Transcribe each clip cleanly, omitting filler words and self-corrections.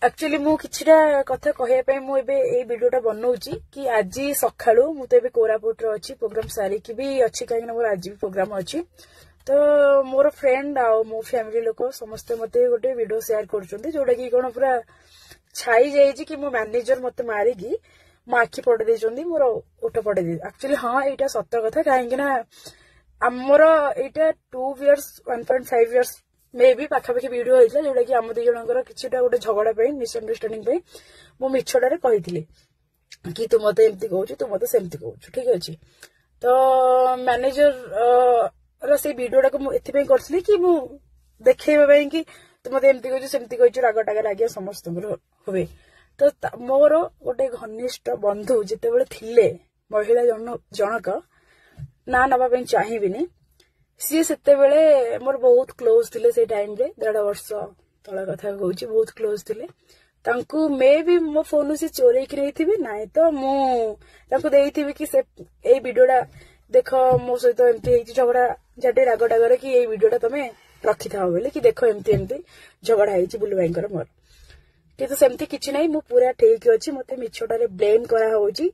actually मु किछिटा कथा कहया पे मु एबे ए वीडियोटा बनाउची कि आज सखाळु मु तो एबे कोरापुट रो अछि प्रोग्राम सारी कि भी अछि काहे मोर आज भी प्रोग्राम अछि तो मोर फ्रेंड आ मो फैमिली लोक समस्त मते गोटे वीडियो शेयर करछन्ती जोडा कि कोन पूरा छाई जाई छी कि मो मैनेजर मते मारी की मो आखि पड़ देछन्ती मोर ओठ पड़ दे एक्चुअली हां एटा सत्य कथा काहे कि ना हमर एटा 2 इयर्स 1.5 इयर्स मे भी पाखापाखि वीडियो होइतला जोडा कि हम दुई जनकर किछिटा गोटे झगड़ा पे मिसअंडरस्टैंडिंग पे मो मिछडारे कहिथिले कि तू मते एमती कहउछु तू मते सेमती कहउछु ठीक अछि तो मैनेजर रो से वीडियोटा को मु एथि पे करथली कि मु देखेबा पई कि तू मते एमती कहउछु सेमती कहउछु रागटागा लागिया समस्त होबे तो मोर गोटे घनिष्ठ बंधु जते बेले थिले महिला जनक ना नबा पे चाहिबिनी सी सेते बेले मोर बहुत क्लोज थिले से टाइम रे 1.5 वर्ष तळा कथा कहउची बहुत क्लोज थिले तांकू मे भी मो फोन से चोरी कि रहिथिबे नाय तो मु तांकू देइथिबे कि से ए वीडियोटा देखो मो सहित एमती हेची झगड़ा जाटे रागटागर कि ए वीडियोटा तमे रखि थाओ बोले कि देखो एमती एमती झगड़ा हेची बुलु भाईकर मोर किंतु सेमती किछि नै मु पूरा ठीक अछि मते मिछटारे ब्लेम करा होउची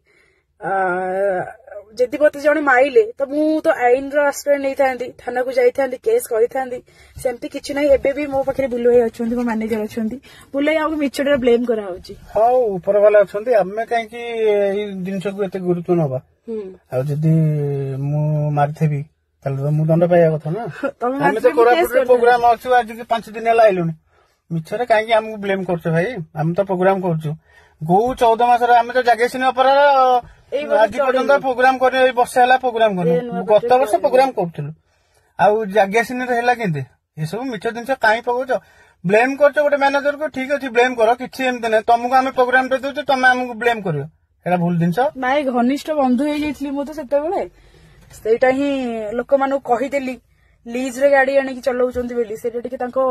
जदि मते जणे माइले तो मु तो आईन रो आश्रय नै थांदी थाना को जाई थांदी केस करि थांदी सेमती किछि नै एबे भी मो पखरे बुलु भाई अछंती मो मैनेजर अछंती बुलै आ मिछटारे ब्लेम करा होउची हां ऊपर वाला अछंती हमें काहे कि ए दिनस को एते गुरुत्व नबा आ जदि मु मारथेबी तले मु दंड पाया कथा ना हमें तो कोरापुट प्रोग्राम अछि आज के 5 दिन ला आइलुनी मिछरे काहे कि हमहु ब्लेम करछो भाई हम तो प्रोग्राम करछु गो 14 मास रे हमें तो जागेसिन अपर आज पर्यंत प्रोग्राम करे वर्ष हला प्रोग्राम करे गत वर्ष प्रोग्राम करथलु आ जागेसिन रे हला केंते ए सब मिछ दिनस काई पगोछ ब्लेम करछो गोटे मैनेजर को ठीक अछि ब्लेम करो किछि एमते नै तुमको हम प्रोग्राम पे दोछ तुम हमको ब्लेम करियो एला भूल दिनस नाय घनिष्ठ बंधु हे जेतली मो तो सेते बेले सेटा ही लोक मानु कहि देली लीज रे गाड़ी आनी कि चलाउचंती बेली सेटा टिके तांको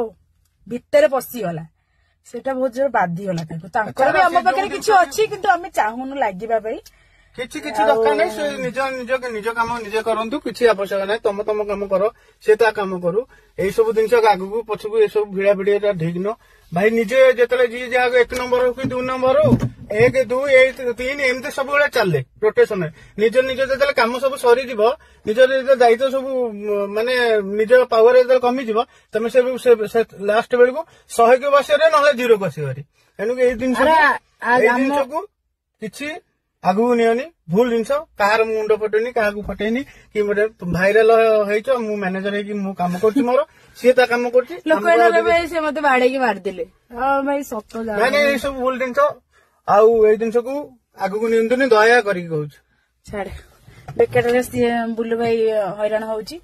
भितरे पसी गला सेटा बहुत जोर बाधी गला तांको भी हम पकरे किछि अछि किंतु हम चाहुनु लागिबा पई किछि दरकार नै से निज काम निजे करंतु किछि आवश्यक नै तम काम करो से ता काम करू एई सब दिनस आगु पछकु ए सब भिड़ा भिड़ीटा ठीक न भाई निजे जेतले जी जा 1 नंबर हो कि 2 नंबर हो 1 2 3 एमते सब बेले चले रोटेशन निज जेतले काम सब सरी जीवो निज दायित्व सब माने निज पावर जेतले कमी जीवो तमे से लास्ट बेल को 100 के बसिरे नले 0 को बसिरे एनु के ए दिन को किछि आगु नियनी भूल जिनस कार मुंड फटेनी का फटेनी कि मोटे भाइराल होइछ मु मैनेजर है कि मु काम करछि मोर से ता काम करछि लोक एना बे से मते बाडे की मार देले हां भाई सत्तो जा नै ए सब भूल जिनस आउ ए जिनस को आगु नियंतुनी दया करी कहउछ छाड़े बेकेटले बुल्लु भाई हैरान होउची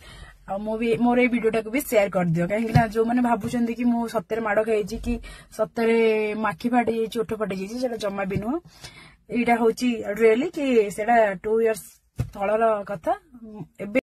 आ मो भी मोर ए वीडियोटा को भी शेयर कर दियो काहे कि ना जो माने भाबुचंदी कि मो सत्तर माडो खाइची कि सत्तरे माखी फाटी जाइची ओठ फाटी जाइची सेटा जम्मा बिनु एटा होची रियली कि सेटा 2 इयर्स तळर कथा एबे